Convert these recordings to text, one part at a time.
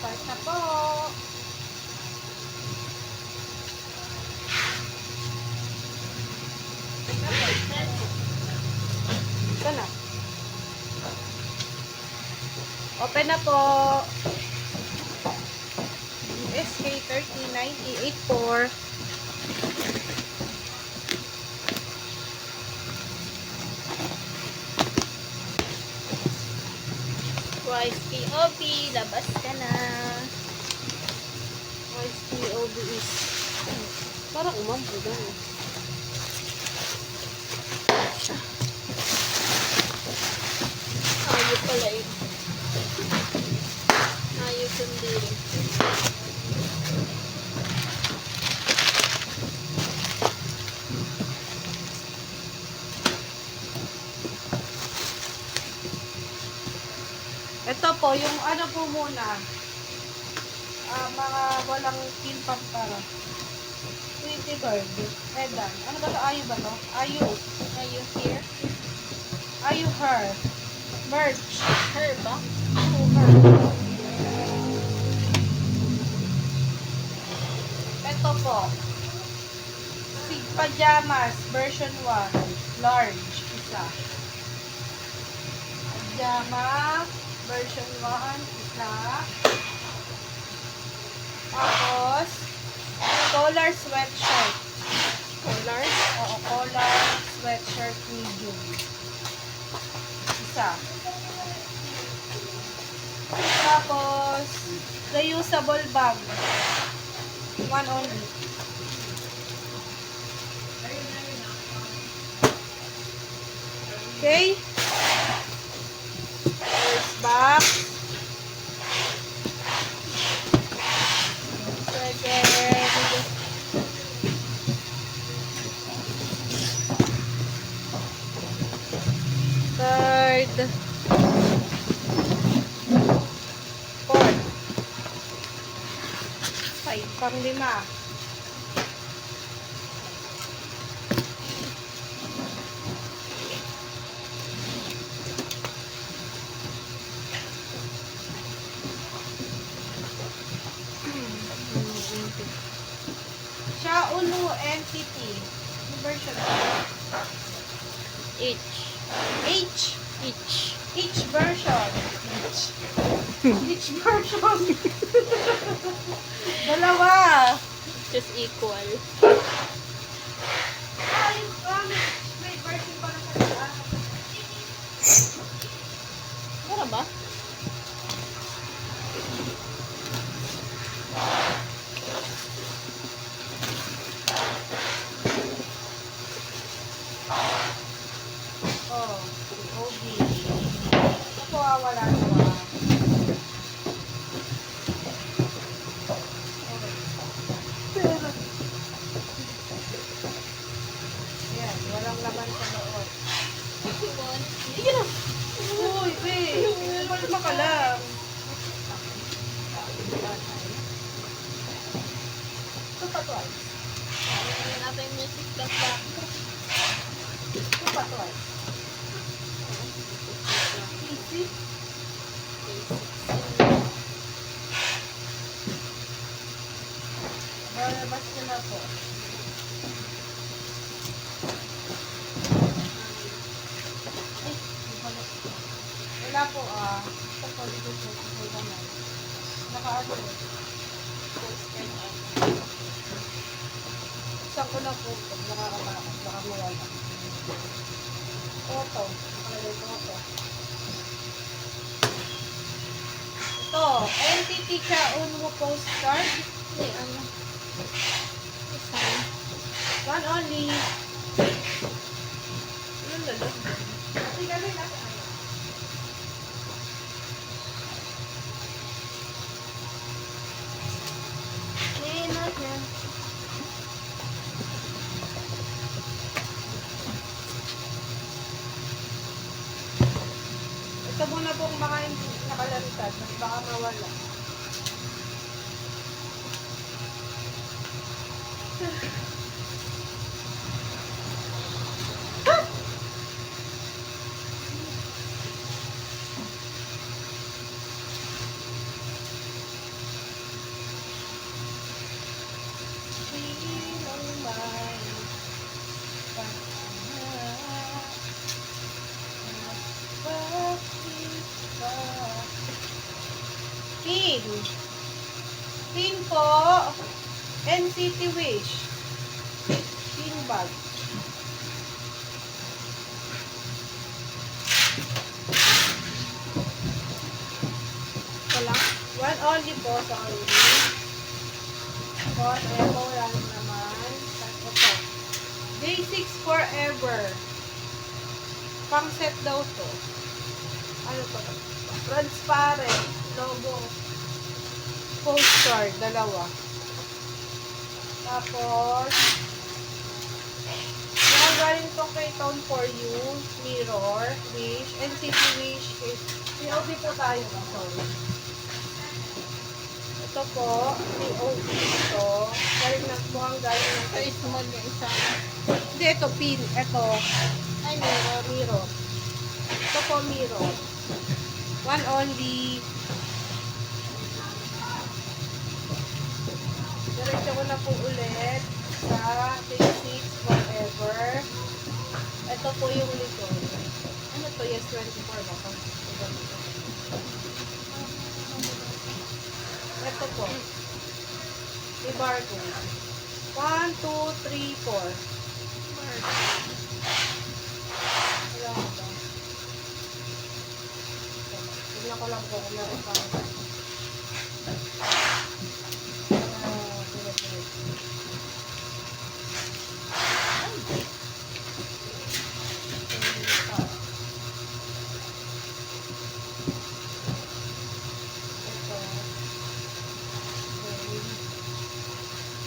Start na po. Ito na. Open na po. SK309084. YSPOB, labas ka na. YSPOB is parang umampo na. Ayos pala yun. Ayos yung diri. Ito po, yung ano po muna, mga walang kilpang para. Pretty bird. Edan. Ano ba to? Ayu ba to? Ayu. Ayo here. Ayu her. Merch. Her ba? Ayu her. Ito po. Sig Pajamas version 1. Large. Isa. Pajama version 1. Isa. Tapos, collar sweatshirt. Color. Oo, collar sweatshirt medium. Isa. Tapos, reusable bag. One only. Okay. First box. Second. Third. Fourth. Five. Pang-lima. Xiaolu entity. Ano version? Each. H. Each. Each version. Each version. Dalawa. Just equal. Ay, may version pa na sa Para ba? Oh, OB. Ako wala na. Ayan, walang laman sa loob. One. Uy, wait. Malma ka lang. Ito pa to ay. Ano natin yung music plus back. Ito pa to ay. Easy. Balabas ko na po. Wala po ito po dito po naman. Nakaano. Isang ko na po pag nakakatakas. Baka mawala. Toto. Nakalagay toto. Ito. Entity ka unmo postcard. Hindi, ano. Isang. One only. Ano lalo? Kasi kami nasa ano. Not yan. Ito muna pong mga nakalantad. Mas baka mawala. Teen. Teen po, NCT Wish. Teen bag. Wala. One only po, sorry. Tapos, ayan po, wala naman. Tapos ito. J6 Forever. Pang set daw to. Ano to? Transparent. Logo. Postcard. Dalawa. Tapos, galing to kay Town for You. Mirror. Wish. NCT Wish. POV po tayo. Sorry. Ito po, POV ito. Galing na po ang galing ng Ito is small yung isa. Hindi, ito pin. Ito, Ay, meron. mirror. Ito po, mirror. One only. Diretso ko na po ulit sa J6 Forever. Ito po yung likod. Ano to? Yes, 24 ba? Ito po. May barcode. 1, 2, 3, 4. Wala ko ba? Tignan ko lang po kung meron pa.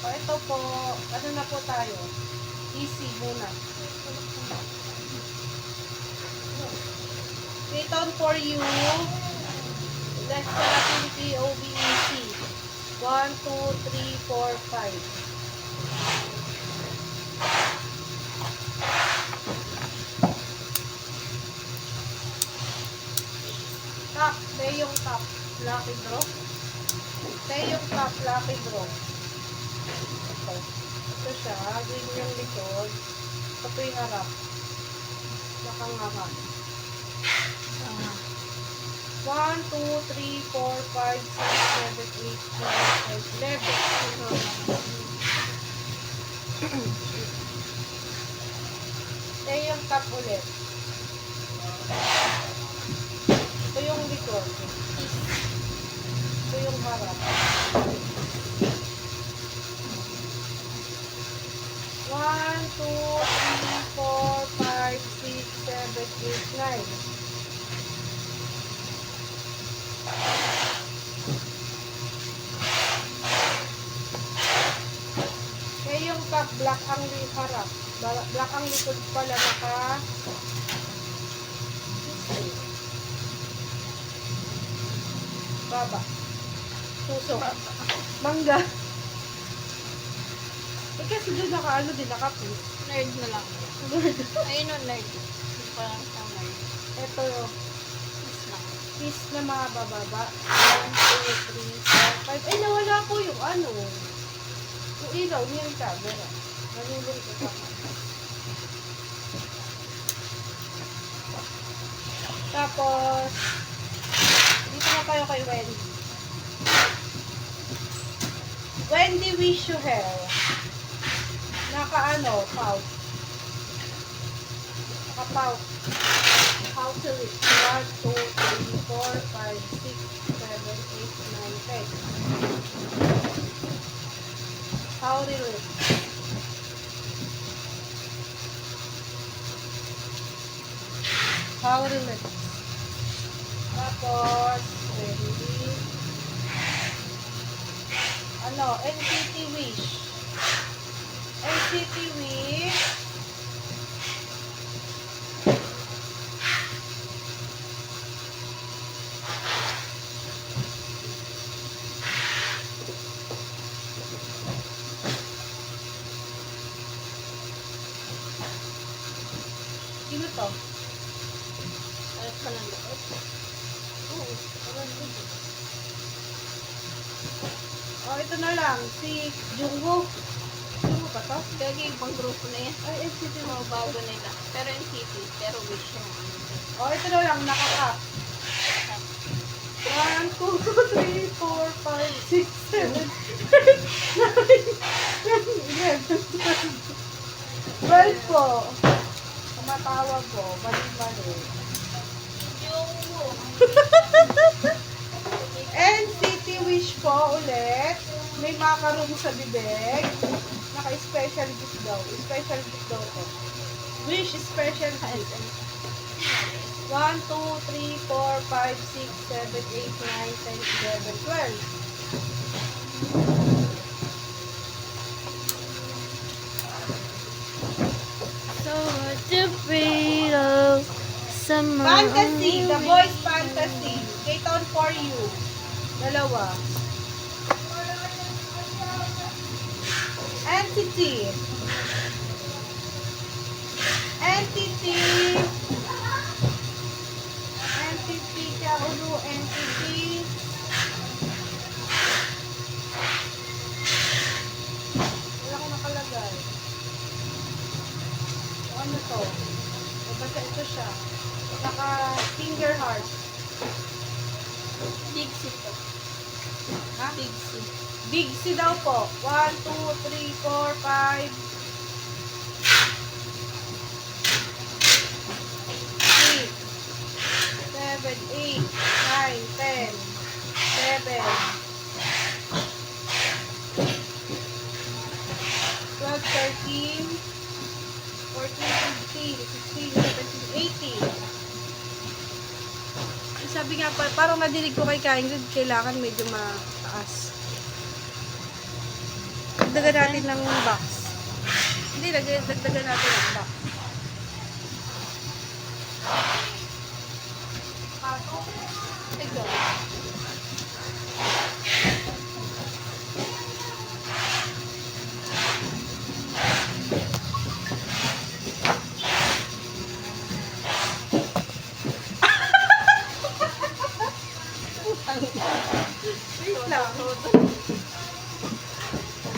Ito po, ano na po tayo? Easy muna. Return for you. Next na natin POVEC. 1, 2, 3, 4, 5. Top. May yung top. Lucky draw. May yung top. Lucky draw. Ito. Ito siya. Green yung likod. Ito po yung harap. Nakanganga. 1, 2, 3, 4, 5, 6, 7, 8, 9, 10, 11. Ito yung top ulit. Ito yung likod. Ito yung harap. 1, 2, 3, 4, 5, 6, 7, 8, 9. Kaya yung top black ang harap. Black ang likod pala naka baba. Suso. Mangga. Eh kasi doon naka din, naka-piece. Nerd na lang. Ayun o, nerd. Hindi pa lang siyang nerd. Ito, Is lang. piece na mga bababa. 1, 2, 3, 4, 5. Ay, nawala po yung ano. Yung ilaw, yung camera. Nalulong ko pa. Tapos, dito na tayo kay Wendy. Wendy Wish You Hair. Naka-ano, pouch. Naka-pouch. Pouch ulit. 1, 2, 3, 4, 5, 6, 7, 8, 9, 10. Powder lip. Powder lip. Tapos, Wendy. Ano, NCT Wish. NCT Wish. Sino to? Alat pa ng loob. Oo, parang dito. Oh, ito na lang. Si Jungwoo. Jungwoo ba to? Gagi, ibang grupo na yan. Ay, NCT Mga Wish. bago nila. Pero NCT, pero wish yung ano. Oh, ito na lang. Nakaka. 1, 2, 3, 4, 5, 6, 7, 8, 9, 10, 11, 12 po. Tumatawag po. Balik-balik. NCT Wish po ulit. May macaroon sa bibig. Naka-special gift daw. Special gift daw po. Wish special gift. 1, 2, 3, 4, 5, 6, 7, 8, 9, 10, 11, 12. So much afraid of someone. Fantasy. The Boys Fantasy. Gaton for you. Dalawa. Entity. Entity. Entity. Kaulo. Entity. Wala ko nakalagay. O, ano to? O, basta ito siya. Naka finger heart. Dixie to. Ha? Big C daw po. 1, 2, 3, 4, 5. 7, 8, 9, 10, 11, 12, 13, 14, 15, 16, 17, 18. Sabi nga pa, parang nadinig ko kay Kaingrid, kailangan medyo mataas. Dagdagan natin ng box. Hindi, dagdagan natin ng box. Ito. Wait lang.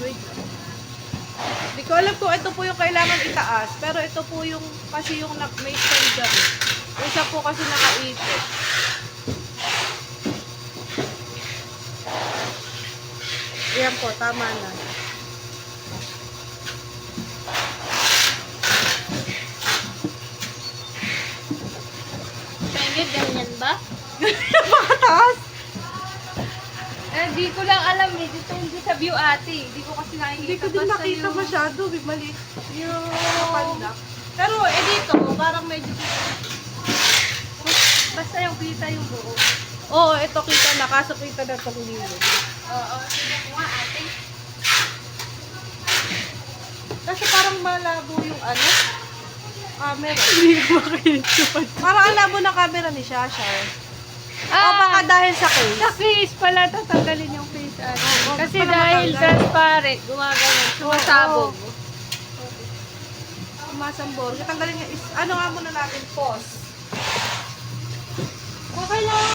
Wait. Hindi ko alam kung ito po yung kailangan itaas, pero ito po yung, kasi yung may stand dyan. Yung isa po kasi nakaipit. Ayan po, tama na. Pwede ganyan ba? Pakataas! Eh, di ko lang alam eh. Dito hindi sa view ate. Di ko kasi nakikita. Hindi ko din Basta nakita yung- masyado, maliit. Yung... Kapandak. Pero dito, parang medyo... Basta yung kita yung buo. Oo, ito kita na, kaso kita na itong lilo. Oo. Tingnan ko nga ate. Kasi parang malabo yung ano, camera. Hindi ko makita. Parang alabo na camera ni Shashar. O baka dahil sa case. Sa face pala tatanggalin yung face ate. Oo, Kasi gusto na dahil matanggal. transparent, gumagano. Sumasabog. Sumasambor. Katanggalin niya is, ano nga muna natin, pause. Okay lang.